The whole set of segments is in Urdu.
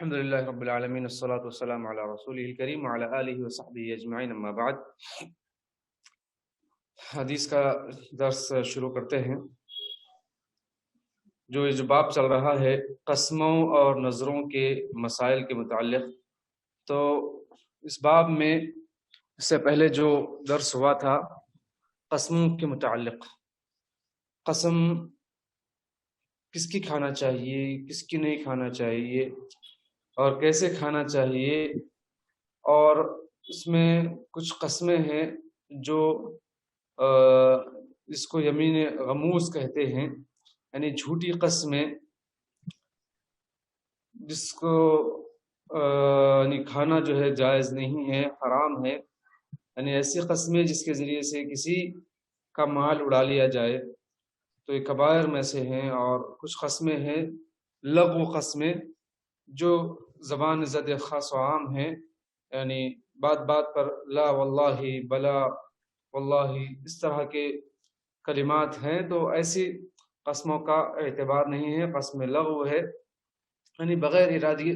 الحمد للہ رب العالمین والصلاة والسلام علی رسولہ الکریم وعلی آلہ وصحبہ اجمعین اما بعد۔ حدیث کا درس شروع کرتے ہیں۔ جو باب چل رہا ہے قسموں اور نظروں کے مسائل کے متعلق، تو اس باب میں اس سے پہلے جو درس ہوا تھا قسموں کے متعلق، قسم کس کی کھانا چاہیے، کس کی نہیں کھانا چاہیے اور کیسے کھانا چاہیے، اور اس میں کچھ قسمیں ہیں جو اس کو یمین غموس کہتے ہیں، یعنی جھوٹی قسمیں جس کو یعنی کھانا جو ہے جائز نہیں ہے، حرام ہے، یعنی ایسی قسمیں جس کے ذریعے سے کسی کا مال اڑا لیا جائے، تو یہ کبائر میں سے ہیں۔ اور کچھ قسمیں ہیں لغو قسمیں جو زبان زد خاص و عام ہیں، یعنی بات بات پر لا واللہ بلا واللہ اس طرح کے کلمات ہیں، تو ایسی قسموں کا اعتبار نہیں ہے، قسم لغو ہے، یعنی بغیر ارادی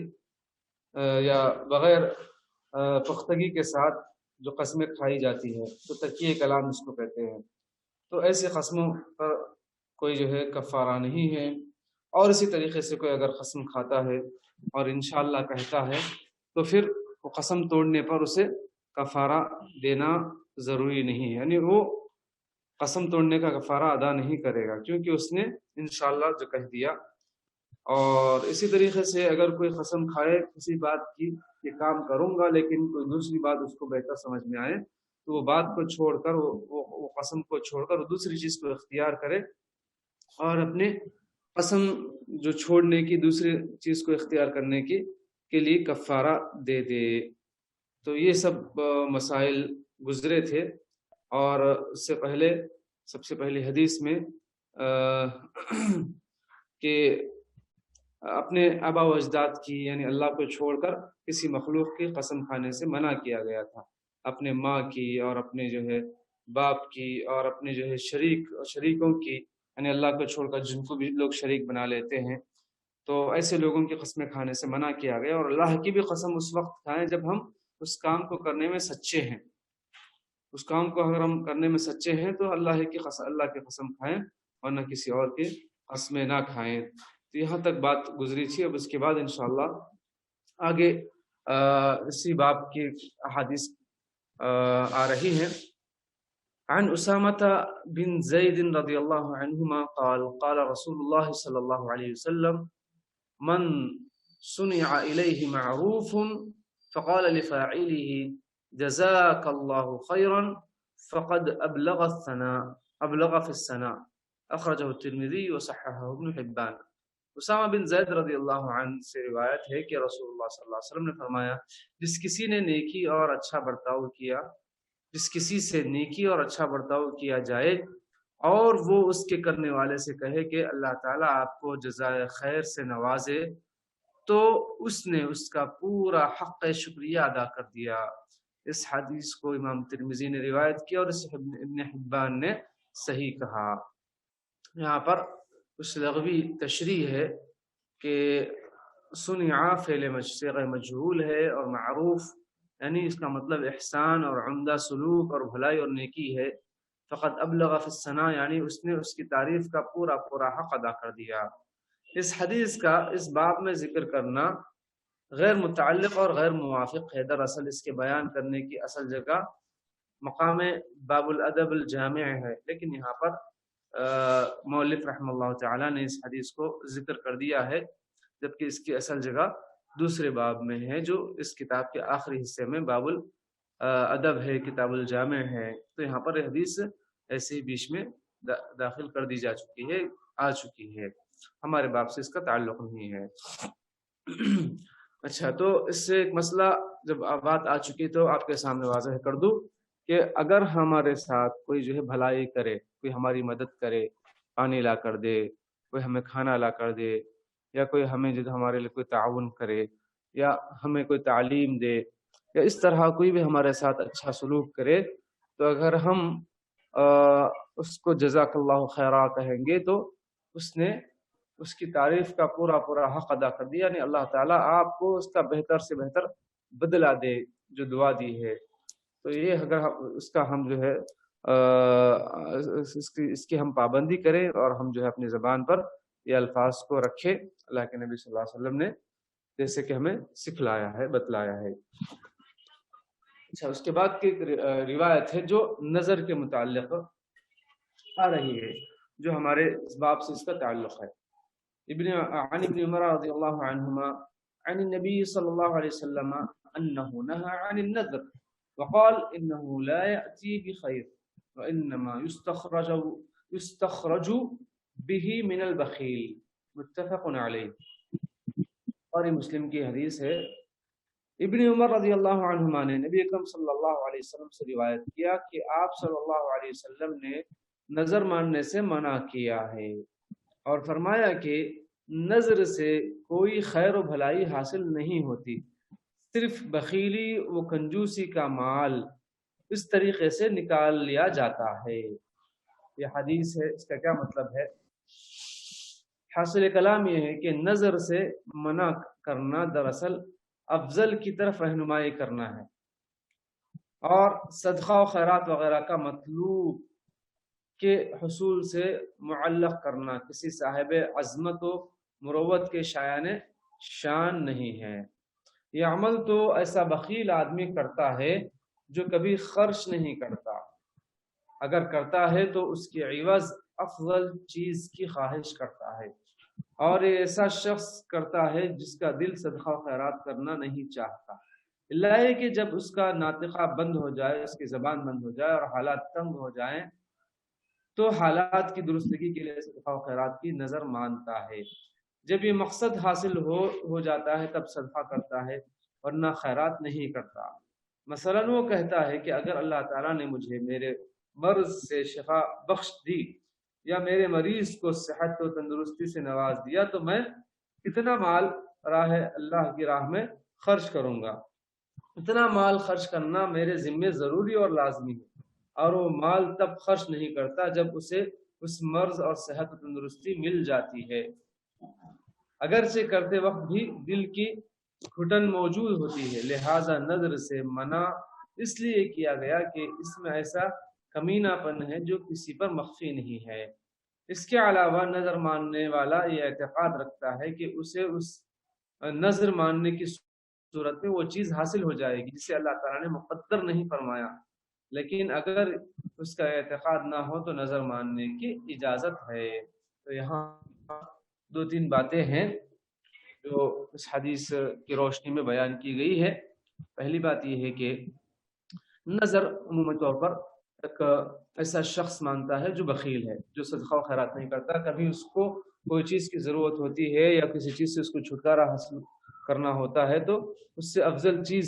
یا بغیر پختگی کے ساتھ جو قسمیں کھائی جاتی ہے، تو تکیہ کلام اس کو کہتے ہیں۔ تو ایسی قسموں پر کوئی جو ہے کفارہ نہیں ہے، اور اسی طریقے سے کوئی اگر قسم کھاتا ہے اور انشاءاللہ کہتا ہے تو پھر وہ قسم توڑنے پر اسے کفارہ دینا ضروری نہیں ہے، یعنی وہ قسم توڑنے کا کفارہ ادا نہیں کرے گا کیونکہ اس نے انشاءاللہ جو کہہ دیا۔ اور اسی طریقے سے اگر کوئی قسم کھائے کسی بات کی کہ کام کروں گا، لیکن کوئی دوسری بات اس کو بہتر سمجھ میں آئے، تو وہ بات کو چھوڑ کر وہ قسم کو چھوڑ کر وہ دوسری چیز کو اختیار کرے اور اپنے قسم جو چھوڑنے کی دوسری چیز کو اختیار کرنے کے لیے کفارہ دے دے۔ تو یہ سب مسائل گزرے تھے، اور اس سے پہلے سب سے پہلی حدیث میں کہ اپنے آبا و اجداد کی یعنی اللہ کو چھوڑ کر کسی مخلوق کی قسم کھانے سے منع کیا گیا تھا، اپنے ماں کی اور اپنے جو ہے باپ کی اور اپنے جو ہے شریکوں کی، یعنی اللہ کو چھوڑ کر جن کو بھی لوگ شریک بنا لیتے ہیں، تو ایسے لوگوں کی قسمیں کھانے سے منع کیا گیا۔ اور اللہ کی بھی قسم اس وقت کھائیں جب ہم اس کام کو کرنے میں سچے ہیں، اس کام کو اگر ہم کرنے میں سچے ہیں تو اللہ کی قسم کھائیں، ورنہ کسی اور کی قسمیں نہ کھائیں۔ تو یہاں تک بات گزری تھی۔ اب اس کے بعد انشاءاللہ آگے اسی باب کی احادیث آ رہی ہیں۔ عن أسامة بن زيد رضي الله عنهما قال قال رسول الله صلى الله عليه وسلم من صنع إليه معروف فقال لفاعله جزاك الله خيرا فقد أبلغ في الثناء أخرجه الترمذي وصححه ابن حبان۔ اسامہ بن زید رضی اللہ عنہ سے روایت ہے کہ رسول اللہ صلی اللہ علیہ وسلم نے فرمایا، جس کسی نے نیکی اور اچھا برتاؤ کیا، جس کسی سے نیکی اور اچھا برتاؤ کیا جائے اور وہ اس کے کرنے والے سے کہے کہ اللہ تعالیٰ آپ کو جزائے خیر سے نوازے، تو اس نے اس کا پورا حق شکریہ ادا کر دیا۔ اس حدیث کو امام ترمذی نے روایت کیا اور اس ابن حبان نے صحیح کہا۔ یہاں پر اس لغوی تشریح ہے کہ صنع فعل صیغہ مجہول ہے، اور معروف یعنی اس کا مطلب احسان اور عمدہ سلوک اور بھلائی اور نیکی ہے۔ فقط ابلغ فی الثناء یعنی اس نے اس کی تعریف کا پورا حق ادا کر دیا۔ اس حدیث کا اس باب میں ذکر کرنا غیر متعلق اور غیر موافق ہے۔ دراصل اس کے بیان کرنے کی اصل جگہ مقام باب الادب الجامع ہے، لیکن یہاں پر مؤلف رحمہ اللہ تعالی نے اس حدیث کو ذکر کر دیا ہے، جبکہ اس کی اصل جگہ دوسرے باب میں ہے جو اس کتاب کے آخری حصے میں باب الادب ہے، کتاب الجامع ہے۔ تو یہاں پر حدیث ایسے ہی بیچ میں داخل کر دی جا چکی ہے، آ چکی ہے، ہمارے باب سے اس کا تعلق نہیں ہے۔ اچھا، تو اس سے ایک مسئلہ جب بات آ چکی تو آپ کے سامنے واضح کر دوں کہ اگر ہمارے ساتھ کوئی جو ہے بھلائی کرے، کوئی ہماری مدد کرے، پانی لا کر دے، کوئی ہمیں کھانا لا کر دے، یا کوئی ہمیں جو ہمارے لیے کوئی تعاون کرے، یا ہمیں کوئی تعلیم دے، یا اس طرح کوئی بھی ہمارے ساتھ اچھا سلوک کرے، تو اگر ہم اس کو جزاک اللہ خیرہ کہیں گے تو اس نے اس کی تعریف کا پورا پورا حق ادا کر دیا، یعنی اللہ تعالیٰ آپ کو اس کا بہتر سے بہتر بدلہ دے جو دعا دی ہے۔ تو یہ اگر اس کا ہم جو ہے اس کی ہم پابندی کریں اور ہم جو ہے اپنی زبان پر یہ الفاظ کو رکھے اللہ کے نبی صلی اللہ علیہ وسلم نے جیسے کہ ہمیں سکھلایا ہے، بتلایا ہے۔ اچھا، اس کے بعد کی ایک روایت ہے جو نظر کے متعلق آ رہی ہے، جو ہمارے اس باب سے اس کا تعلق ہے۔ عن ابن عمر رضی اللہ عنہما عن النبی صلی اللہ علیہ وسلم انه نهى عن النذر وقال انه لا يأتي بخير وانما يستخرج به من البخیل، متفق علیہ۔ اور یہ مسلم کی حدیث ہے۔ ابن عمر رضی اللہ عنہما نے نبی اکرم صلی اللہ علیہ وسلم سے روایت کیا کہ آپ صلی اللہ علیہ وسلم نے نظر ماننے سے منع کیا ہے اور فرمایا کہ نظر سے کوئی خیر و بھلائی حاصل نہیں ہوتی، صرف بخیلی و کنجوسی کا مال اس طریقے سے نکال لیا جاتا ہے۔ یہ حدیث ہے، اس کا کیا مطلب ہے؟ حاصل کلام یہ ہے کہ نظر سے منع کرنا دراصل افضل کی طرف رہنمائی کرنا ہے، اور صدقہ و خیرات وغیرہ کا مطلوب کے حصول سے معلق کرنا کسی صاحب عظمت و مروت کے شایان شان نہیں ہے۔ یہ عمل تو ایسا بخیل آدمی کرتا ہے جو کبھی خرچ نہیں کرتا، اگر کرتا ہے تو اس کی عوض افضل چیز کی خواہش کرتا ہے، اور یہ ایسا شخص کرتا ہے جس کا دل صدقہ و خیرات کرنا نہیں چاہتا، اللہ ہے کہ جب اس کا ناطقہ بند ہو جائے، اس کی زبان بند ہو جائے اور حالات تنگ ہو جائیں تو حالات کی درستگی کے لیے صدقہ و خیرات کی نظر مانتا ہے۔ جب یہ مقصد حاصل ہو جاتا ہے تب صدقہ کرتا ہے، ورنہ خیرات نہیں کرتا۔ مثلا وہ کہتا ہے کہ اگر اللہ تعالیٰ نے مجھے میرے مرض سے شفا بخش دی یا میرے مریض کو صحت و تندرستی سے نواز دیا تو میں اتنا مال اللہ کی راہ میں خرچ کروں گا۔ اتنا مال خرچ کرنا میرے ذمے ضروری اور لازمی ہے، اور وہ مال تب خرچ نہیں کرتا جب اسے اس مرض اور صحت و تندرستی مل جاتی ہے، اگرچہ کرتے وقت بھی دل کی گھٹن موجود ہوتی ہے۔ لہذا نظر سے منع اس لیے کیا گیا کہ اس میں ایسا کمینہ پن ہے جو کسی پر مخفی نہیں ہے۔ اس کے علاوہ نظر ماننے والا یہ اعتقاد رکھتا ہے کہ اسے اس نظر ماننے کی صورت میں وہ چیز حاصل ہو جائے گی جسے اللہ تعالیٰ نے مقدر نہیں فرمایا، لیکن اگر اس کا اعتقاد نہ ہو تو نظر ماننے کی اجازت ہے۔ تو یہاں دو تین باتیں ہیں جو اس حدیث کی روشنی میں بیان کی گئی ہے۔ پہلی بات یہ ہے کہ نظر عمومی طور پر ایک ایسا شخص مانتا ہے جو بخیل ہے، جو صدقہ و خیرات نہیں کرتا۔ کبھی اس کو کوئی چیز کی ضرورت ہوتی ہے یا کسی چیز سے اس کو چھٹکارا حاصل کرنا ہوتا ہے تو اس سے افضل چیز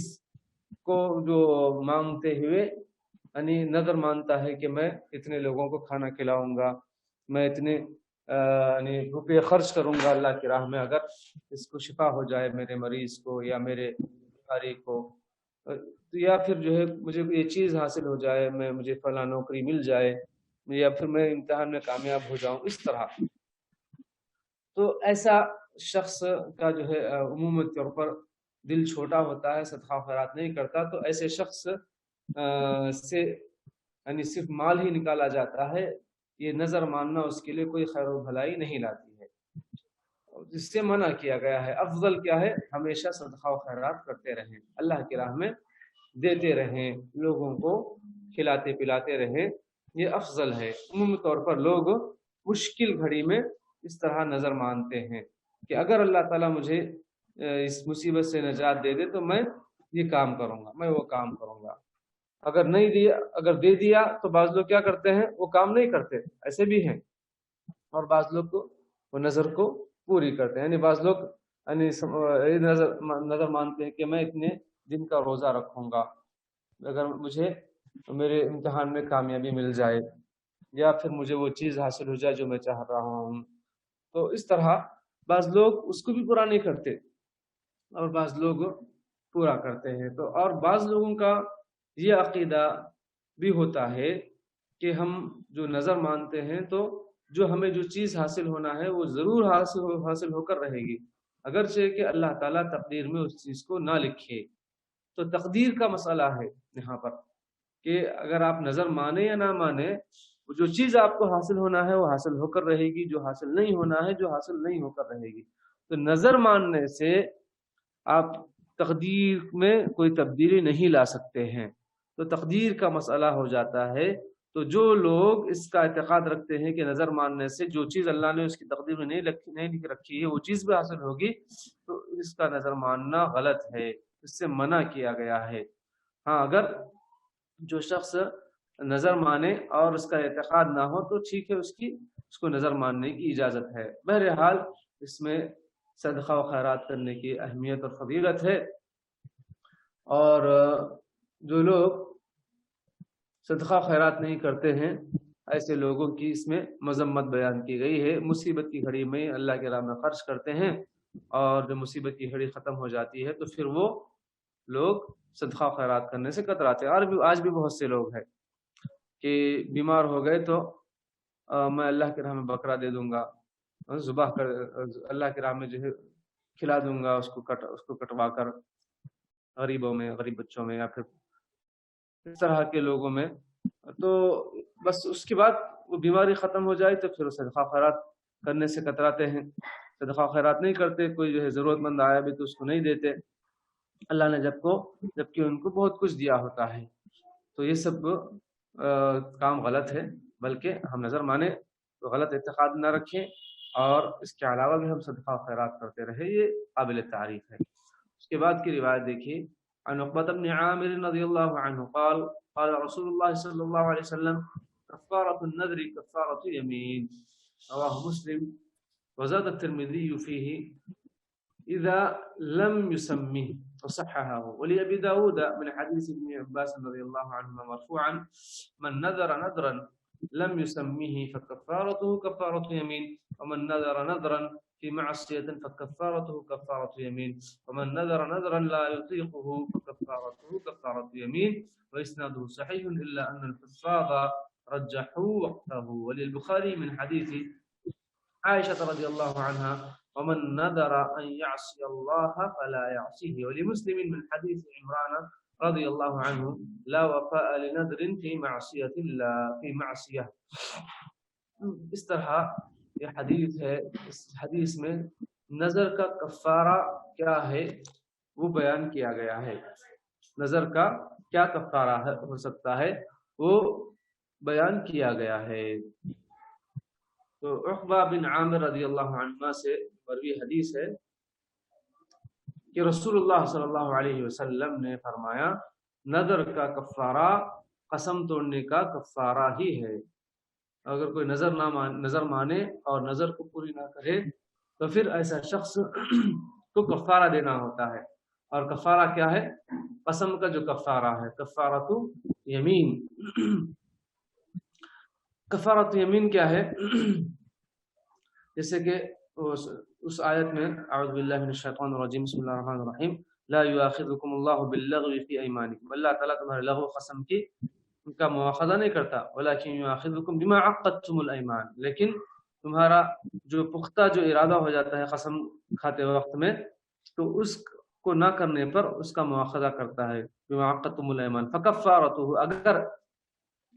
کو جو مانگتے ہوئے یعنی نظر مانتا ہے کہ میں اتنے لوگوں کو کھانا کھلاؤں گا، میں اتنے یعنی روپے خرچ کروں گا اللہ کی راہ میں اگر اس کو شفا ہو جائے میرے مریض کو یا میرے بیماری کو، یا پھر جو ہے مجھے یہ چیز حاصل ہو جائے، مجھے فلاں نوکری مل جائے، یا پھر میں امتحان میں کامیاب ہو جاؤں، اس طرح۔ تو ایسا شخص کا جو ہے عمومی طور پر دل چھوٹا ہوتا ہے، صدقہ خیرات نہیں کرتا، تو ایسے شخص سے یعنی صرف مال ہی نکالا جاتا ہے، یہ نظر ماننا اس کے لیے کوئی خیر و بھلائی نہیں لاتی ہے، اس سے منع کیا گیا ہے۔ افضل کیا ہے؟ ہمیشہ صدقہ و خیرات کرتے رہیں، اللہ کی راہ میں دیتے رہیں، لوگوں کو کھلاتے پلاتے رہیں، یہ افضل ہے۔ عمومی طور پر لوگ مشکل گھڑی میں اس طرح نظر مانتے ہیں کہ اگر اللہ تعالیٰ مجھے اس مصیبت سے نجات دے دے تو میں یہ کام کروں گا، میں وہ کام کروں گا، اگر نہیں دیا، اگر دے دیا تو بعض لوگ کیا کرتے ہیں، وہ کام نہیں کرتے، ایسے بھی ہیں، اور بعض لوگ کو وہ نظر کو پوری کرتے ہیں۔ یعنی بعض لوگ یعنی نظر مانتے ہیں کہ میں اتنے دن کا روزہ رکھوں گا اگر مجھے میرے امتحان میں کامیابی مل جائے یا پھر مجھے وہ چیز حاصل ہو جائے جو میں چاہ رہا ہوں، تو اس طرح بعض لوگ اس کو بھی پورا نہیں کرتے اور بعض لوگ پورا کرتے ہیں۔ تو اور بعض لوگوں کا یہ عقیدہ بھی ہوتا ہے کہ ہم جو نظر مانتے ہیں تو جو ہمیں جو چیز حاصل ہونا ہے وہ ضرور حاصل ہو کر رہے گی، اگرچہ کہ اللہ تعالیٰ تقدیر میں اس چیز کو نہ لکھے۔ تو تقدیر کا مسئلہ ہے یہاں پر کہ اگر آپ نظر مانے یا نہ مانے، جو چیز آپ کو حاصل ہونا ہے وہ حاصل ہو کر رہے گی، جو حاصل نہیں ہونا ہے جو حاصل نہیں ہو کر رہے گی۔ تو نظر ماننے سے آپ تقدیر میں کوئی تبدیلی نہیں لا سکتے ہیں، تو تقدیر کا مسئلہ ہو جاتا ہے۔ تو جو لوگ اس کا اعتقاد رکھتے ہیں کہ نظر ماننے سے جو چیز اللہ نے اس کی تقدیر میں نہیں لکھ رکھی ہے وہ چیز بھی حاصل ہوگی، تو اس کا نظر ماننا غلط ہے، اس سے منع کیا گیا ہے۔ ہاں، اگر جو شخص نظر مانے اور اس کا اعتقاد نہ ہو تو ٹھیک ہے، اس کو نظر ماننے کی اجازت ہے۔ بہرحال اس میں صدقہ و خیرات کرنے کی اہمیت اور فضیلت ہے، اور جو لوگ صدقہ خیرات نہیں کرتے ہیں ایسے لوگوں کی اس میں مذمت بیان کی گئی ہے۔ مصیبت کی گھڑی میں اللہ کے راہ میں خرچ کرتے ہیں، اور جب مصیبت کی گھڑی ختم ہو جاتی ہے تو پھر وہ لوگ صدقہ خیرات کرنے سے کتراتے ہیں۔ اور آج بھی بہت سے لوگ ہیں کہ بیمار ہو گئے تو میں اللہ کے راہ میں بکرا دے دوں گا، ذبح کر اللہ کے راہ میں جو ہے کھلا دوں گا، اس کو کٹوا کر غریبوں میں، غریب بچوں میں، یا پھر اس طرح کے لوگوں میں۔ تو بس اس کے بعد وہ بیماری ختم ہو جائے تو پھر صدقہ خیرات کرنے سے کتراتے ہیں، صدقہ خیرات نہیں کرتے۔ کوئی جو ہے ضرورت مند آیا بھی تو اس کو نہیں دیتے، اللہ نے جبکہ ان کو بہت کچھ دیا ہوتا ہے۔ تو یہ سب کام غلط ہے، بلکہ ہم نظر مانے تو غلط اعتقاد نہ رکھیں، اور اس کے علاوہ بھی ہم صدقہ خیرات کرتے رہے، یہ قابل تعریف ہے۔ اس کے بعد کی روایت دیکھیے، عن عقبة بن عامر رضی اللہ عنہ قال قال رسول اللہ صلی اللہ علیہ وسلم کفارة النذر کفارة یمین، رواہ مسلم، وزاد الترمذی فیہ اذا لم يسمه وصححه، ولأبي داود من حديث ابن عباس رضي الله عنهما مرفوعا من نذر نذرا لم يسمه فكفارته كفارة يمين، ومن نذر نذرا في معصية فكفارته كفارة يمين، ومن نذر نذرا لا يطيقه فكفارته كفارة يمين، وإسناده صحيح إلا أن الحفاظ رجحوا وقته، وللبخاري من حديث عائشة رضي الله عنها ومن نذر أن يعصي الله فلا يعصيه، ولمسلم من حديث عمران رضي الله عنه لا وفاء لنذر في معصية۔ اس طرح یہ حدیث ہے، اس حدیث میں نظر کا کفارہ کیا ہے وہ بیان کیا گیا ہے، نظر کا کیا کفارہ ہو سکتا ہے وہ بیان کیا گیا ہے۔ تو عقبہ بن عامر رضی اللہ عنہ سے مروی حدیث ہے کہ رسول اللہ صلی اللہ علیہ وسلم نے فرمایا، نظر کا کفارہ قسم توڑنے کا کفارہ ہی ہے۔ اگر کوئی نظر مانے اور نظر کو پوری نہ کرے تو پھر ایسا شخص کو کفارہ دینا ہوتا ہے، اور کفارہ کیا ہے؟ قسم کا جو کفارہ ہے، کفارۃ یمین۔ کفارۃ یمین کیا ہے؟ جیسے کہ اس آیت میں اعوذ باللہ من الشیطان الرجیم بسم اللہ الرحمن الرحیم لا یؤاخذکم اللہ باللغو فی ایمانکم، اللہ تعالیٰ تمہارے لغو قسم کی ان کا مواخذہ نہیں کرتا، ولکن یؤاخذکم بما عقدتم الایمان، لیکن تمہارا جو پختہ جو ارادہ ہو جاتا ہے قسم کھاتے وقت میں تو اس کو نہ کرنے پر اس کا مواخذہ کرتا ہے، بما عقدتم الایمان فکفارتہ، اگر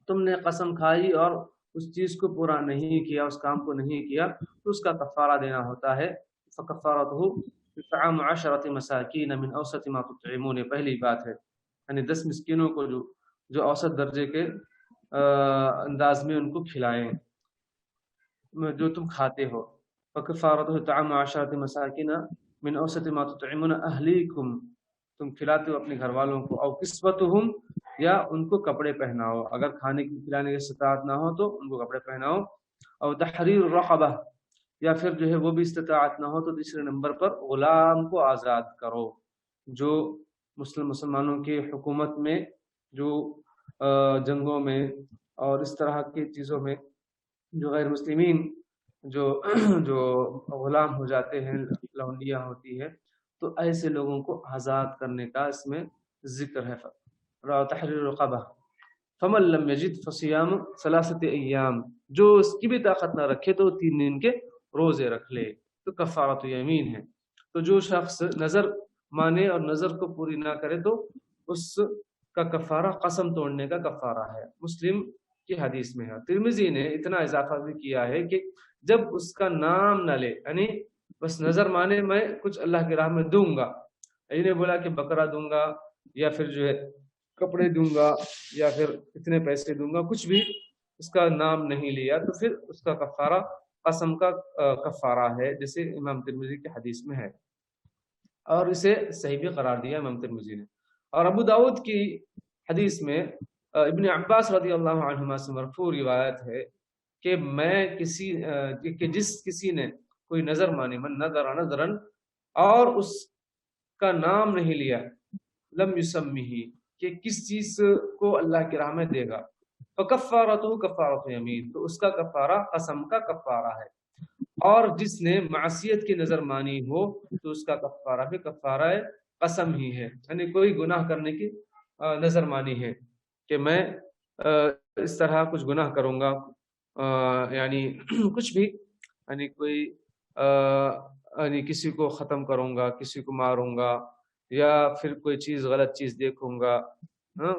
تم نے قسم کھائی اور اس چیز کو پورا نہیں کیا، اس کام کو نہیں کیا تو اس کا کفارہ دینا ہوتا ہے۔ فکفارتہ اطعام 10 مساکین من اوسط ما تطعمون، پہلی بات ہے یعنی 10 مسکینوں کو جو اوسط درجے کے انداز میں ان کو کھلائیں جو تم کھاتے ہو۔ فکفارتہ اطعام 10 مساکین من اوسط ما تطعمون اہلیکم، تم کھلاتے ہو اپنے گھر والوں کو، او کسوتہم، یا ان کو کپڑے پہناؤ، اگر کھانے کی کھلانے کی استطاعت نہ ہو تو ان کو کپڑے پہناؤ، اور تحریر الرقبہ، یا پھر جو ہے وہ بھی استطاعت نہ ہو تو تیسرے نمبر پر غلام کو آزاد کرو۔ جو مسلمانوں کی حکومت میں جو جنگوں میں اور اس طرح کی چیزوں میں جو غیر مسلمین جو غلام ہو جاتے ہیں، لونڈیاں ہوتی ہے، تو ایسے لوگوں کو آزاد کرنے کا اس میں ذکر ہے۔ تحریر رقبہ، فمن لم یجد فصیام 3 ایام، جو اس کی بھی طاقت نہ رکھے تو 3 دن کے روزے رکھ لے، تو کفارۃ یمین ہے۔ تو جو شخص نظر مانے اور نظر کو پوری نہ کرے تو اس کا کفارہ قسم توڑنے کا کفارہ ہے، مسلم کی حدیث میں ہے۔ ترمذی نے اتنا اضافہ بھی کیا ہے کہ جب اس کا نام نہ لے، یعنی بس نظر مانے میں کچھ اللہ کی راہ میں دوں گا، انہیں بولا کہ بکرا دوں گا یا پھر جو ہے کپڑے دوں گا یا پھر اتنے پیسے دوں گا، کچھ بھی اس کا نام نہیں لیا تو پھر اس کا کفارہ قسم کا کفارہ ہے، جیسے امام ترمذی کی حدیث میں ہے، اور اسے صحیح بھی قرار دیا امام ترمذی نے۔ اور ابو داؤد کی حدیث میں ابن عباس رضی اللہ عنہما سے مرفوع روایت ہے کہ جس کسی نے کوئی نظر مانی، من نظر نظرن، اور اس کا نام نہیں لیا، لم یسمہ، کہ کس چیز کو اللہ کی راہ میں دے گا، فکفارتہ کفارۃ یمین، تو اس کا کفارہ قسم کا کفارہ ہے۔ اور جس نے معصیت کی نظر مانی ہو تو اس کا کفارہ بھی کفارہ قسم ہی ہے، یعنی کوئی گناہ کرنے کی نظر مانی ہے کہ میں اس طرح کچھ گناہ کروں گا، یعنی کچھ بھی، یعنی کوئی یعنی کسی کو ختم کروں گا، کسی کو ماروں گا، یا پھر کوئی چیز غلط چیز دیکھوں گا،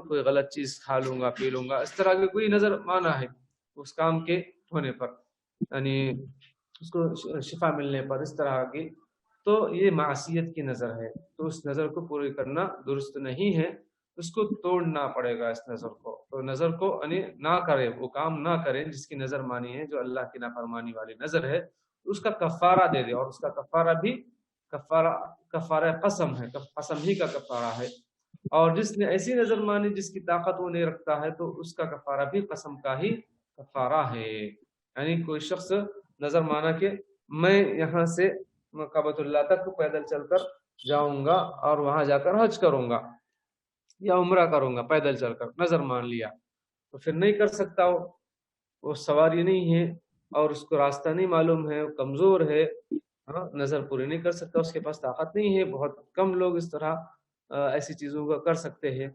کوئی غلط چیز کھا لوں گا، پی لوں گا، اس طرح کی کوئی نظر مانا ہے اس کام کے ہونے پر، یعنی اس کو شفا ملنے پر، اس طرح کی، تو یہ معصیت کی نظر ہے، تو اس نظر کو پوری کرنا درست نہیں ہے، اس کو توڑنا پڑے گا اس نظر کو، تو نظر کو یعنی نہ کرے، وہ کام نہ کرے جس کی نظر مانی ہے، جو اللہ کی نافرمانی والی نظر ہے، اس کا کفارہ دے دے، اور اس کا کفارہ بھی کفارہ قسم ہے، قسم ہی کا کفارہ ہے۔ اور جس نے ایسی نظر مانی جس کی طاقت وہ نہیں رکھتا ہے تو اس کا کفارہ بھی قسم کا ہی کفارہ ہے، یعنی کوئی شخص نظر مانا کہ میں یہاں سے کعبۃ اللہ تک پیدل چل کر جاؤں گا اور وہاں جا کر حج کروں گا یا عمرہ کروں گا پیدل چل کر، نظر مان لیا، تو پھر نہیں کر سکتا، وہ سواری نہیں ہے اور اس کو راستہ نہیں معلوم ہے، وہ کمزور ہے، نظر پوری نہیں کر سکتا، اس کے پاس طاقت نہیں ہے، بہت کم لوگ اس طرح ایسی چیزوں کو کر سکتے ہیں۔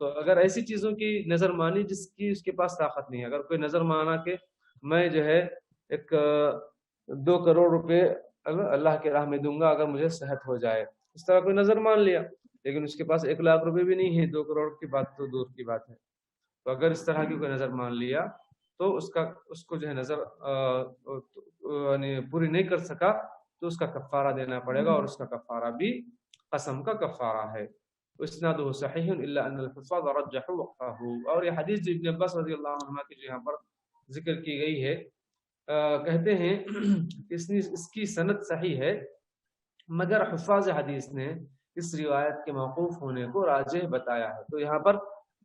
تو اگر ایسی چیزوں کی نظر مانی جس کی اس کے پاس طاقت نہیں ہے، اگر کوئی نظر مانا کہ میں جو ہے ایک 2 کروڑ روپے اللہ کے راہ میں دوں گا اگر مجھے صحت ہو جائے، اس طرح کوئی نظر مان لیا، لیکن اس کے پاس 1 لاکھ روپے بھی نہیں ہے، 2 کروڑ کی بات تو دور کی بات ہے، تو اگر اس طرح کی کوئی نظر مان لیا تو اس کو جو ہے نظر یعنی پوری نہیں کر سکا تو اس کا کفارہ دینا پڑے گا، اور اس کا کفارہ بھی قسم کا کفارہ ہے۔ اسنادہ صحیح الا ان الحفاظ رجحوا وقفه، اور یہ حدیث ابن عباس رضی اللہ عنہ کی جو یہاں پر ذکر کی گئی ہے، کہتے ہیں کہ اس کی سند صحیح ہے، مگر حفاظ حدیث نے اس روایت کے موقوف ہونے کو راجح بتایا ہے، تو یہاں پر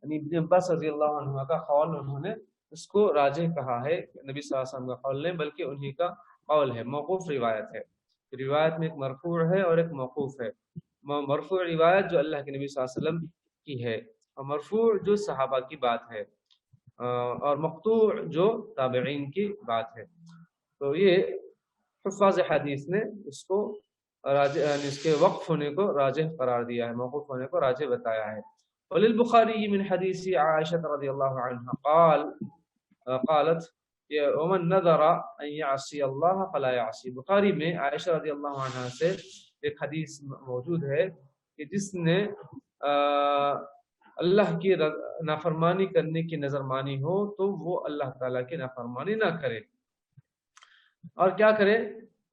ابن عباس رضی اللہ عنہ کا قول انہوں نے اس کو راجح کہا ہے، نبی صلی اللہ علیہ وسلم کا قول نہیں بلکہ انہی کا قول ہے، موقوف روایت ہے، روایت میں ایک مرفوع ہے اور ایک موقوف ہے، مرفوع روایت جو اللہ کے نبی صلی اللہ علیہ وسلم کی ہے، اور مرفوع جو صحابہ کی بات ہے، اور مقطوع جو تابعین کی بات ہے، تو یہ حفاظ حدیث نے اس کو راجح، یعنی اس کے وقف ہونے کو راجح قرار دیا ہے، موقوف ہونے کو راجح بتایا ہے۔ وللبخاری من حدیث عائشہ رضی اللہ عنہ قالت ومن نذر ان يعصي الله فلا يعصي، بخاری میں عائشہ رضی اللہ عنہ سے ایک حدیث موجود ہے کہ جس نے اللہ کی نافرمانی کرنے کی نظر مانی ہو تو وہ اللہ تعالیٰ کی نافرمانی نہ کرے، اور کیا کرے؟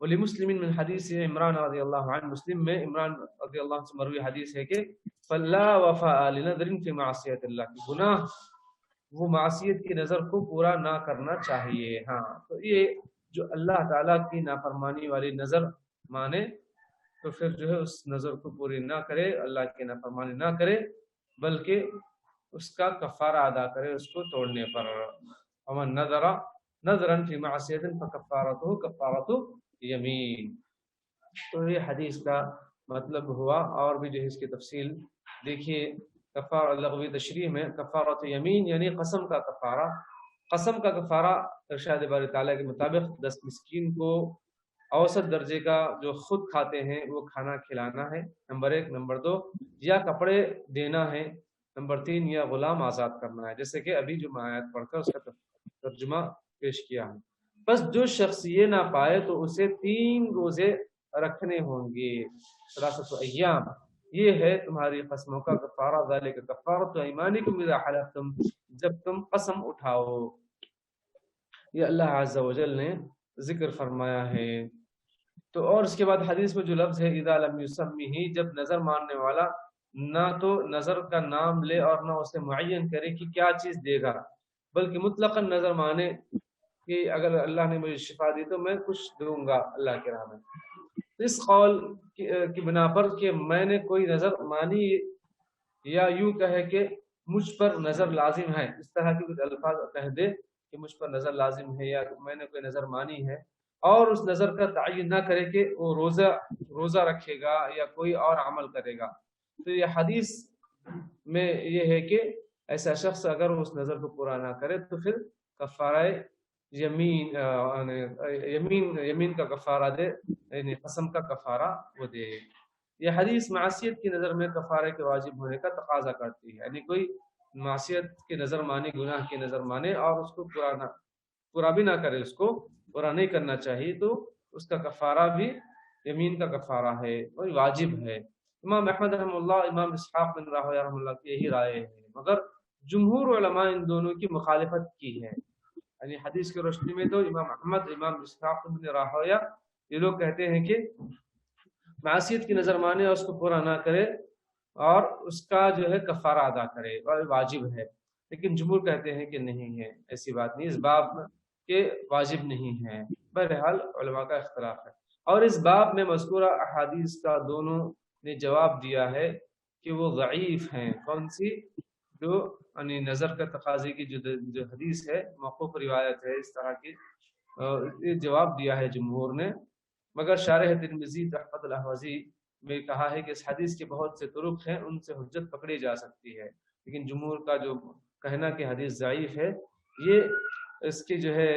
ولمسلم من حدیث عمران رضی اللہ عنہ، مسلم میں عمران رضی اللہ عنہ سے مروی حدیث ہے کہ فلا وفاء لنذر فی معصیت اللہ، کی گناہ وہ معصیت کی نظر کو پورا نہ کرنا چاہیے۔ ہاں، تو یہ جو اللہ تعالیٰ کی نافرمانی والی نظر مانے تو پھر جو ہے اس نظر کو پوری نہ کرے، اللہ کی نافرمانی نہ کرے، بلکہ اس کا کفارہ ادا کرے اس کو توڑنے پر۔ ومن نذر نذرا فی معصیت فکفارتہ کفارۃ یمین، تو یہ حدیث کا مطلب ہوا، اور بھی جو ہے اس کی تفصیل دیکھیے کفارہ لغوی تشریح میں، کفارۃ یمین یعنی قسم کا کفارہ، قسم کا کفارہ ارشاد باری تعالیٰ کے مطابق 10 مسکین کو اوسط درجے کا جو خود کھاتے ہیں وہ کھانا کھلانا ہے، نمبر 1، نمبر 2 یا کپڑے دینا ہے، نمبر 3 یا غلام آزاد کرنا ہے، جیسے کہ ابھی جو میں آیت پڑھ کر اس کا ترجمہ پیش کیا ہے۔ بس جو شخص یہ نہ پائے تو اسے 3 روزے رکھنے ہوں گے، 3 ایام۔ یہ ہے تمہاری قسموں کا کفارہ، ذالک کفارۃ ایمانکم اذا حلفتم، جب تم قسم اٹھاؤ۔ یہ اللہ عز و جل نے ذکر فرمایا ہے۔ تو اور اس کے بعد حدیث میں جو لفظ ہے اذا لم یسمہ، جب نظر ماننے والا نہ تو نظر کا نام لے اور نہ اسے معین کرے کہ کیا چیز دے گا، بلکہ مطلقاً نظر مانے کہ اگر اللہ نے مجھے شفا دی تو میں کچھ دوں گا اللہ کے راہ میں۔ اس قول کی بنا پر کہ میں نے کوئی نظر مانی، یا یوں کہے کہ مجھ پر نظر لازم ہے، اس طرح کے کچھ الفاظ کہہ دے کہ مجھ پر نظر لازم ہے یا میں نے کوئی نظر مانی ہے، اور اس نظر کا تعین نہ کرے کہ وہ روزہ رکھے گا یا کوئی اور عمل کرے گا، تو یہ حدیث میں یہ ہے کہ ایسا شخص اگر اس نظر کو پورا نہ کرے تو پھر کفارہ یمین کا کفارہ دے، یعنی قسم کا کفارہ وہ دے۔ یہ حدیث معصیت کی نظر میں کفارے کے واجب ہونے کا تقاضا کرتی ہے، یعنی کوئی معصیت کی نظر مانے، گناہ کی نظر مانے اور اس کو پورا بھی نہ کرے، اس کو پورا نہیں کرنا چاہیے، تو اس کا کفارہ بھی یمین کا کفارہ ہے اور واجب ہے۔ امام احمد رحمہ اللہ، امام اسحاق بن راہویہ رحمہ اللہ کی یہی رائے ہے، مگر جمہور علماء ان دونوں کی مخالفت کی ہے۔ یعنی حدیث کی روشنی میں تو امام احمد، امام اسحاق بن راہویہ، یہ لوگ کہتے ہیں کہ معصیت کی نظر مانے اور اس کو پورا نہ کرے اور اس کا جو ہے کفارہ ادا کرے اور واجب ہے، لیکن جمہور کہتے ہیں کہ نہیں ہے، ایسی بات نہیں، اس باب کے واجب نہیں ہے۔ بہرحال علماء کا اختلاف ہے، اور اس باب میں مذکورہ احادیث کا دونوں نے جواب دیا ہے کہ وہ ضعیف ہیں۔ کون سی؟ جو یعنی نظر کا تقاضے کی جو حدیث ہے، موقوف روایت ہے، اس طرح کی یہ جواب دیا ہے جمہور نے، مگر شارح ترمذی تحفۃ الاحوذی میں کہا ہے کہ اس حدیث کے بہت سے طرق ہیں، ان سے حجت پکڑی جا سکتی ہے، لیکن جمہور کا جو کہنا کہ حدیث ضعیف ہے، یہ اس کی جو ہے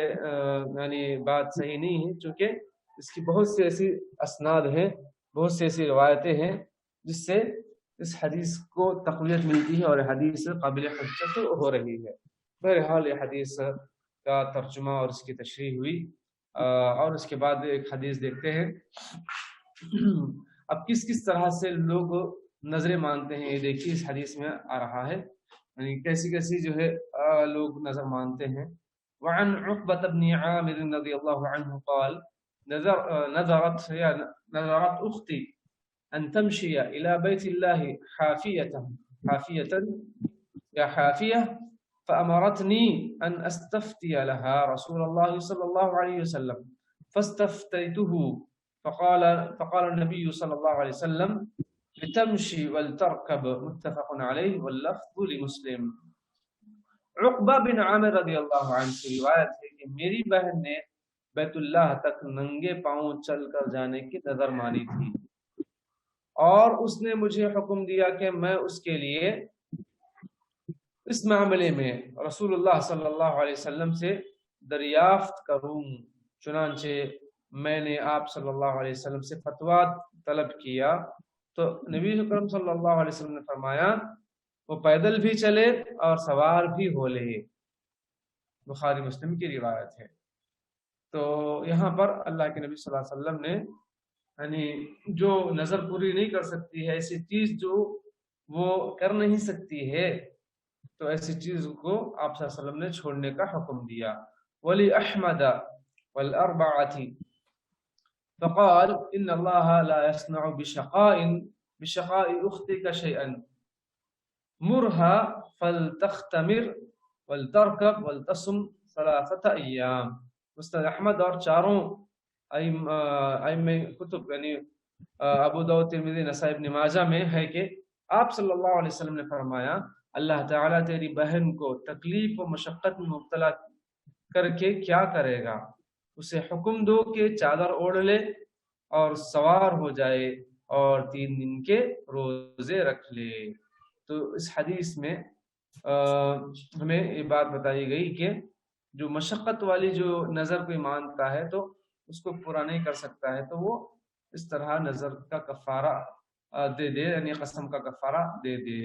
یعنی بات صحیح نہیں ہے، چونکہ اس کی بہت سی ایسی اسناد ہیں، بہت سی ایسی روایتیں ہیں جس سے اس حدیث کو تقویت ملتی ہے اور حدیث قابل حجت ہو رہی ہے۔ بہرحال یہ حدیث کا ترجمہ اور اس کی تشریح ہوئی، اور اس کے بعد ایک حدیث دیکھتے ہیں۔ اب کس طرح سے لوگ نظریں مانتے ہیں، یہ دیکھیے اس حدیث میں آ رہا ہے، یعنی کیسی جو ہے لوگ نظر مانتے ہیں۔ وعن عقبة بن عامر رضی اللہ عنہ قال نظرت اختی ان تمشي الى بيت الله حافية يا حافية فأمرتني أن أستفتي لها رسول الله صلى الله عليه وسلم فاستفتيته فقال النبي صلى الله عليه وسلم لتمشي ولتركب، متفق عليه واللفظ لمسلم۔ عقبہ بن عامر رضی اللہ عنہ کی روایت ہے کہ میری بہن نے بیت اللہ تک ننگے پاؤں چل کر جانے کی نظر مانی تھی، اور اس نے مجھے حکم دیا کہ میں اس کے لیے اس معاملے میں رسول اللہ صلی اللہ علیہ وسلم سے دریافت کروں۔ چنانچہ میں نے آپ صلی اللہ علیہ وسلم سے فتویٰ طلب کیا تو نبی اکرم صلی اللہ علیہ وسلم نے فرمایا وہ پیدل بھی چلے اور سوار بھی ہو لے۔ بخاری مسلم کی روایت ہے۔ تو یہاں پر اللہ کے نبی صلی اللہ علیہ وسلم نے یعنی جو نظر پوری نہیں کر سکتی ہے، ایسی چیز جو وہ کر نہیں سکتی ہے، تو ایسی چیز کو آپ صلی اللہ علیہ وسلم نے چھوڑنے کا حکم دیا۔ ولی احمد والاربعۃ فقال ان اللہ لا يصنع بشقاء اختك شيئا مرها فلتختمر ولتركب ولتصم 3 ایام۔ مستند احمد اور چاروں ائمہ کتب یعنی ابو داؤد، ترمذی، نسائی، ابن ماجہ میں ہے کہ آپ صلی اللہ علیہ وسلم نے فرمایا اللہ تعالیٰ تیری بہن کو تکلیف و مشقت میں مبتلا کر کے کیا کرے گا، اسے حکم دو کہ چادر اوڑھ لے اور سوار ہو جائے اور 3 دن کے روزے رکھ لے۔ تو اس حدیث میں ہمیں یہ بات بتائی گئی کہ جو مشقت والی جو نظر کوئی مانتا ہے تو اس کو پورا نہیں کر سکتا ہے، تو وہ اس طرح نظر کا کفارہ دے دے، یعنی قسم کا کفارہ دے دے۔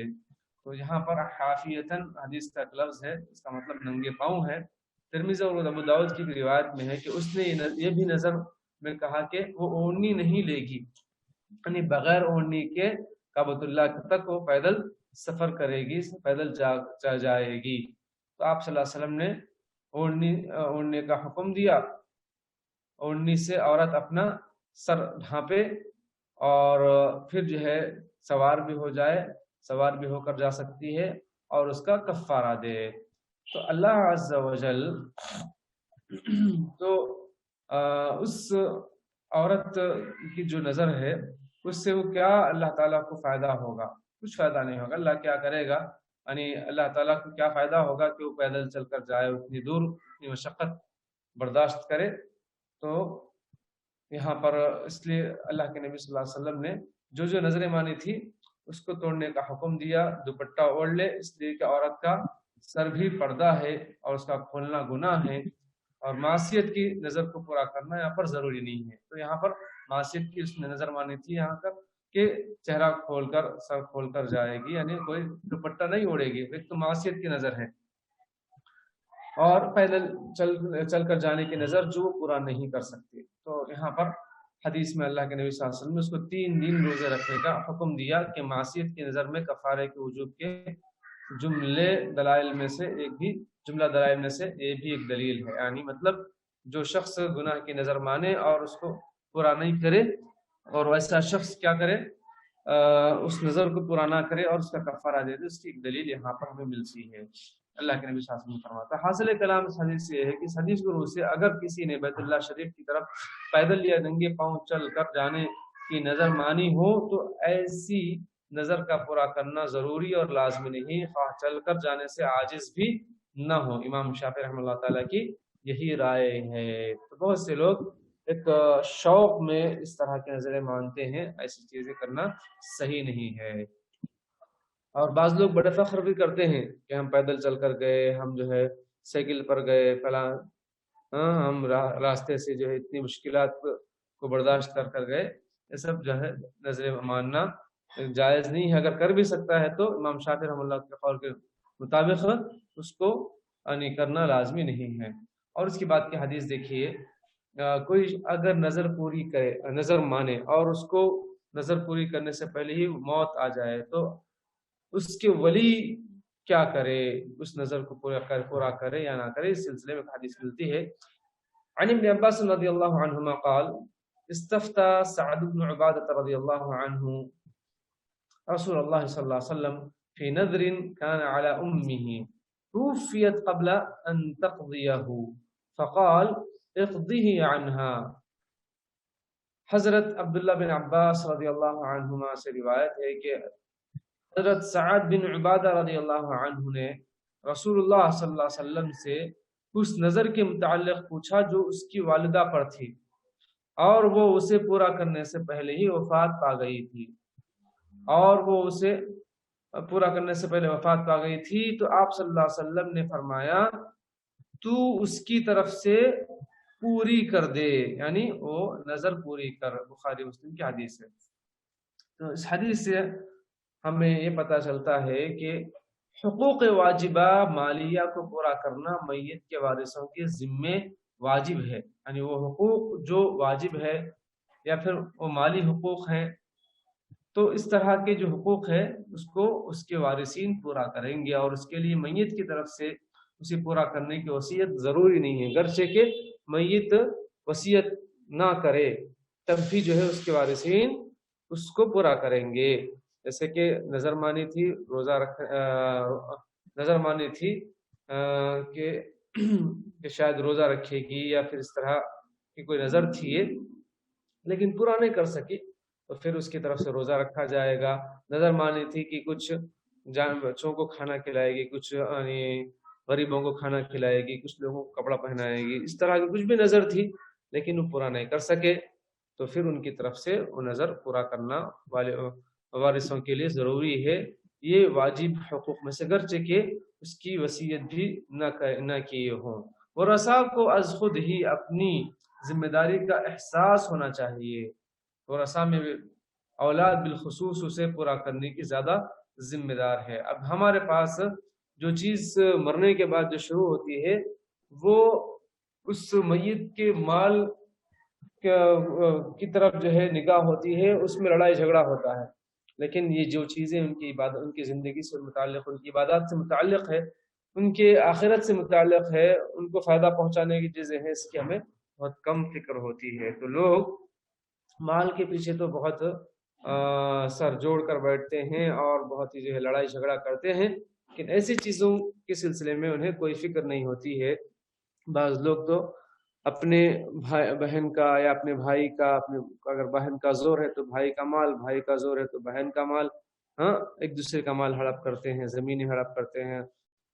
تو یہاں پر حافیتاً حدیث کا ایک لفظ ہے، اس کا مطلب ننگے پاؤں ہے، ترمذی اور ابو داؤد کی روایت میں ہے کہ اس نے یہ بھی نظر میں کہا کہ وہ اونی نہیں لے گی، یعنی بغیر اونی کے کعبۃ اللہ تک وہ پیدل سفر کرے گی، پیدل جائے گی۔ تو آپ صلی اللہ علیہ وسلم نے اوڑھنے کا حکم دیا، اوڑھنی سے عورت اپنا سر ڈھانپے اور پھر جو ہے سوار بھی ہو جائے، سوار بھی ہو کر جا سکتی ہے اور اس کا کفارہ دے۔ تو اللہ عز و جل تو اس عورت کی جو نظر ہے اس سے وہ کیا اللہ تعالیٰ کو فائدہ ہوگا؟ کچھ فائدہ نہیں ہوگا۔ اللہ کیا کرے گا؟ یعنی اللہ تعالیٰ کو کیا فائدہ ہوگا کہ وہ پیدل چل کر جائے، اتنی دور اتنی مشقت برداشت کرے؟ تو یہاں پر اس لیے اللہ کے نبی صلی اللہ علیہ وسلم نے جو نظریں مانی تھی اس کو توڑنے کا حکم دیا۔ دوپٹہ اوڑھ لے، اس لیے کہ عورت کا سر بھی پردہ ہے اور اس کا کھولنا گناہ ہے، اور معصیت کی نظر کو پورا کرنا یہاں پر ضروری نہیں ہے۔ تو یہاں پر معصیت کی اس نے نظر مانی تھی یہاں پر کہ چہرہ کھول کر سر کھول کر جائے گی، یعنی کوئی دوپٹہ نہیں اوڑھے گی، ایک تو معصیت کی نظر ہے، اور پیدل چل کر جانے کی نظر جو پورا نہیں کر سکتی۔ تو یہاں پر حدیث میں اللہ کے نبی صلی اللہ علیہ وسلم نے اس کو 3 دن روزے رکھنے کا حکم دیا کہ معصیت کی نظر میں کفارے کے وجوب کے جملہ دلائل میں سے یہ بھی ایک دلیل ہے۔ یعنی مطلب جو شخص گناہ کی نظر مانے اور اس کو پورا نہیں کرے، اور ویسا شخص کیا کرے، اس نظر کو پورا نہ کرے اور اس کا کفارہ دے دے، اس کی ایک دلیل یہاں پر ہمیں ملتی ہے۔ اللہ کے نبی صلی اللہ علیہ وسلم فرماتا ہے، حاصل کلام اس حدیث سے یہ ہے کہ اس حدیث کی روح سے اگر کسی نے بیت اللہ شریف کی طرف پیدل یا ننگے پاؤں چل کر جانے کی نظر مانی ہو تو ایسی نظر کا پورا کرنا ضروری اور لازمی نہیں، خواہ چل کر جانے سے عاجز بھی نہ ہو۔ امام شافعی رحمۃ اللہ تعالیٰ کی یہی رائے ہے۔ تو بہت سے لوگ ایک شوق میں اس طرح کی نظریں مانتے ہیں، ایسی چیزیں کرنا صحیح نہیں ہے۔ اور بعض لوگ بڑے فخر بھی کرتے ہیں کہ ہم پیدل چل کر گئے، ہم جو ہے سائیکل پر گئے، فلاں ہم راستے سے جو ہے اتنی مشکلات کو برداشت کر گئے۔ یہ سب جو ہے نظر ماننا جائز نہیں ہے۔ اگر کر بھی سکتا ہے تو امام شافعی رحمۃ اللہ کے قول کے مطابق اس کو کرنا لازمی نہیں ہے۔ اور اس کی بات کی حدیث دیکھیے، کوئی اگر نظر پوری کرے، نظر مانے اور اس کو نظر پوری کرنے سے پہلے ہی موت آ جائے تو اس کے ولی کیا کرے؟ اس نظر کو پورا کرے یا نہ کرے؟ اس سلسلے میں حدیث ملتی ہے۔ عن ابن عباس رضی اللہ عنہما قال استفتى سعد بن عبادة رضی اللہ عنہ رسول اللہ صلی اللہ علیہ وسلم في نذر كان على أمه توفيت قبل أن تقضيه فقال اقضه عنها۔ حضرت عبداللہ بن عباس رضی اللہ عنہما سے روایت ہے کہ حضرت سعد بن عبادہ رضی اللہ عنہ نے رسول اللہ صلی اللہ علیہ وسلم سے اس نظر کے متعلق پوچھا جو اس کی والدہ پر تھی اور وہ اسے پورا کرنے سے پہلے ہی وفات پا گئی تھی، تو آپ صلی اللہ علیہ وسلم نے فرمایا تو اس کی طرف سے پوری کر دے، یعنی وہ نظر پوری کر۔ بخاری مسلم کی حدیث ہے۔ تو اس حدیث سے ہمیں یہ پتہ چلتا ہے کہ حقوق واجبہ مالیہ کو پورا کرنا میت کے وارثوں کے ذمے واجب ہے، یعنی وہ حقوق جو واجب ہے یا پھر وہ مالی حقوق ہیں، تو اس طرح کے جو حقوق ہے اس کو اس کے وارثین پورا کریں گے، اور اس کے لیے میت کی طرف سے اسے پورا کرنے کی وصیت ضروری نہیں ہے، گرچہ کہ میت وصیت نہ کرے تب بھی جو ہے اس کے وارثین اس کو پورا کریں گے۔ جیسے کہ نظر مانی تھی کہ شاید روزہ رکھے گی یا پھر اس طرح کی کوئی نظر تھی لیکن پورا نہیں کر سکی تو پھر اس کی طرف سے روزہ رکھا جائے گا۔ نظر مانی تھی کہ کچھ بچوں کو کھانا کھلائے گی، کچھ غریبوں کو کھانا کھلائے گی، کچھ لوگوں کو کپڑا پہنائے گی، اس طرح کی کچھ بھی نظر تھی لیکن وہ پورا نہیں کر سکے تو پھر ان کی طرف سے وہ نظر پورا کرنا وارثوں کے لیے ضروری ہے۔ یہ واجب حقوق میں سے گرچہ کہ اس کی وصیت بھی نہ کیے ہوں۔ ورثاء کو از خود ہی اپنی ذمہ داری کا احساس ہونا چاہیے۔ ورثاء میں اولاد بالخصوص اسے پورا کرنے کی زیادہ ذمہ دار ہے۔ اب ہمارے پاس جو چیز مرنے کے بعد جو شروع ہوتی ہے وہ اس میت کے مال کی طرف جو ہے نگاہ ہوتی ہے، اس میں لڑائی جھگڑا ہوتا ہے. لیکن یہ جو چیزیں ان کی عبادت، ان کی زندگی سے متعلق، ان کی عبادات سے متعلق ہے، ان کے آخرت سے متعلق ہے، ان کو فائدہ پہنچانے کی چیزیں ہیں، اس کی ہمیں بہت کم فکر ہوتی ہے. تو لوگ مال کے پیچھے تو بہت سر جوڑ کر بیٹھتے ہیں اور بہت ہی جو ہے لڑائی جھگڑا کرتے ہیں، لیکن ایسی چیزوں کے سلسلے میں انہیں کوئی فکر نہیں ہوتی ہے. بعض لوگ تو اپنے بھائی بہن کا یا اپنے بھائی کا، اپنے اگر بہن کا زور ہے تو بھائی کا مال، بھائی کا زور ہے تو بہن کا مال، ہاں ایک دوسرے کا مال ہڑپ کرتے ہیں، زمینیں ہڑپ کرتے ہیں،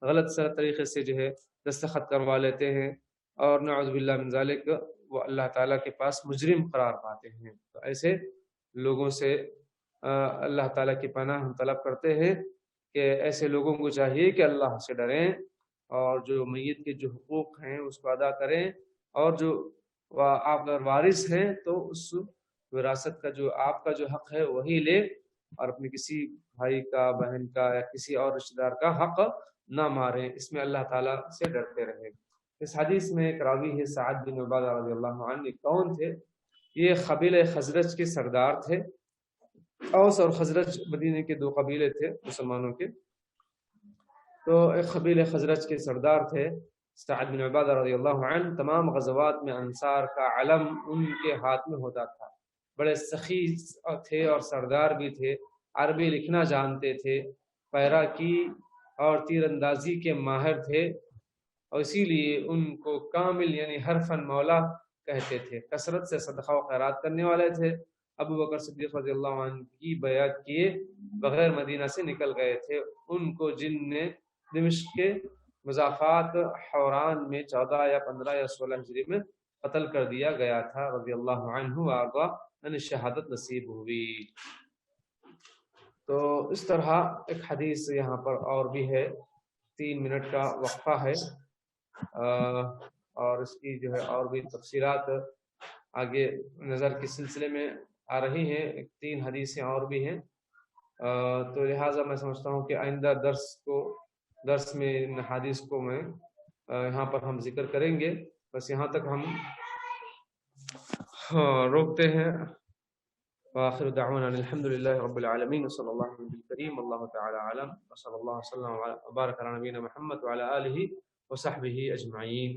غلط سر طریقے سے جو ہے دستخط کروا لیتے ہیں، اور نعوذ باللہ من ذالک وہ اللہ تعالیٰ کے پاس مجرم قرار پاتے ہیں. تو ایسے لوگوں سے اللہ تعالیٰ کی پناہ ہم طلب کرتے ہیں کہ ایسے لوگوں کو چاہیے کہ اللہ سے ڈریں اور جو میت کے جو حقوق ہیں اس کو ادا کریں، اور جو آپ اگر وارث ہیں تو اس وراثت کا جو آپ کا جو حق ہے وہی لے، اور اپنے کسی بھائی کا، بہن کا یا کسی اور رشتہ دار کا حق نہ ماریں. اس میں اللہ تعالیٰ سے ڈرتے رہیں. اس حدیث میں ایک راوی ہے سعد بن عبادہ رضی اللہ عنہ. یہ کون تھے؟ یہ قبیلہ خزرج کے سردار تھے. اوس اور خزرج مدینے کے دو قبیلے تھے مسلمانوں کے. تو ایک قبیلہ خزرج کے سردار تھے سعد بن عبادہ رضی اللہ عنہ. تمام غزوات میں انصار کا علم ان کے ہاتھ میں ہوتا تھا. بڑے سخی تھے اور سردار بھی تھے. عربی لکھنا جانتے تھے، پیرا کی اور تیر اندازی کے ماہر تھے، اور اسی لیے ان کو کامل یعنی حرفن مولا کہتے تھے. کثرت سے صدقہ و خیرات کرنے والے تھے. ابو بکر صدیق رضی اللہ عنہ کی بیعت کیے بغیر مدینہ سے نکل گئے تھے. ان کو جن نے دمشق کے مضافات حوران میں 14 یا 15 یا 16 ہجری میں قتل کر دیا گیا تھا. رضی اللہ عنہ وارضا، یعنی شہادت نصیب ہوئی. تو اس طرح ایک حدیث یہاں پر اور بھی ہے. 3 منٹ کا وقفہ ہے، اور اس کی جو ہے اور بھی تفصیلات آگے نظر کے سلسلے میں آ رہی ہیں. 3 حدیثیں اور بھی ہیں. تو لہٰذا میں سمجھتا ہوں کہ آئندہ درس میں ان حدیث کو میں یہاں پر ہم ذکر کریں گے. بس یہاں تک ہم روکتے ہیں. وآخر دعوانا الحمد لله رب العالمين وصلى الله على النبي الكريم والله تعالى أعلم وصلى الله وسلم وبارك على نبينا محمد وعلى آله وصحبه أجمعين.